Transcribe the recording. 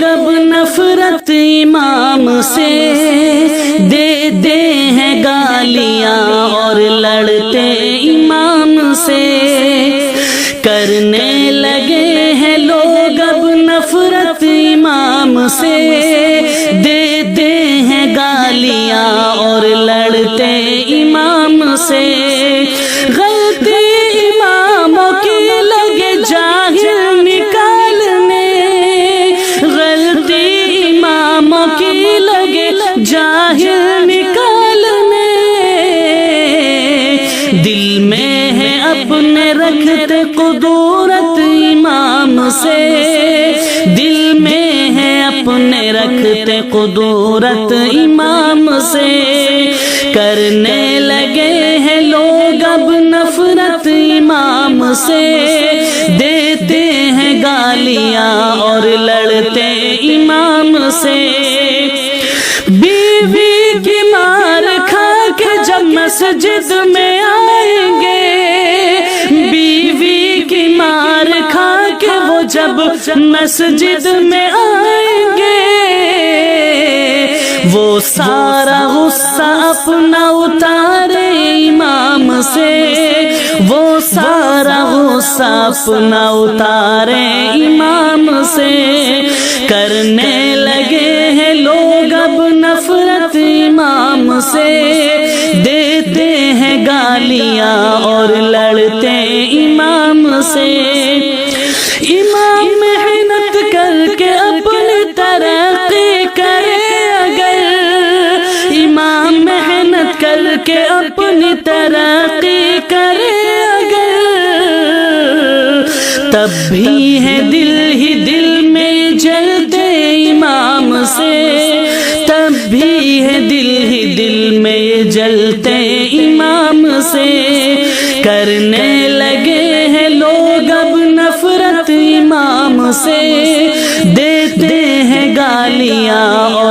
لوگ اب نفرت امام سے، دیتے ہیں گالیاں اور لڑتے امام سے، کرنے لگے ہیں لوگ اب نفرت امام سے، دیتے ہیں گالیاں اور لڑتے امام سے، غلطی اماموں کی لگے جاہل نکالنے، غلطی اماموں کی لگے جاہل نکالنے، دل میں ہے اپنے رکھتے قدورت امام سے، دل میں ہے اپنے رکھتے قدورت امام سے، کرنے لگے ہیں لوگ اب نفرت امام سے، دیتے ہیں گالیاں اور لڑتے امام سے، بیوی کی مار کھا کے جب مسجد میں آئیں گے، بیوی کی مار کھا کے وہ جب مسجد میں آئیں گے، وہ سارا غصہ اپنا اتارے امام سے، وہ سارا غصہ اپنا اتارے امام سے، کرنے لگے ہیں لوگ اب نفرت امام سے، دیتے ہیں گالیاں اور لڑتے امام سے، امام محنت کر کے اپنی ترقی کرے اگر، امام محنت کر کے اپنی ترقی کرے اگر، تب بھی ہے دل ہی دل میں جلتے امام سے، تب بھی ہے دل ہی دل میں جلتے امام سے، کرنے لگے ہیں لوگ اب نفرت امام سے، دیتے ہیں گالیاں اور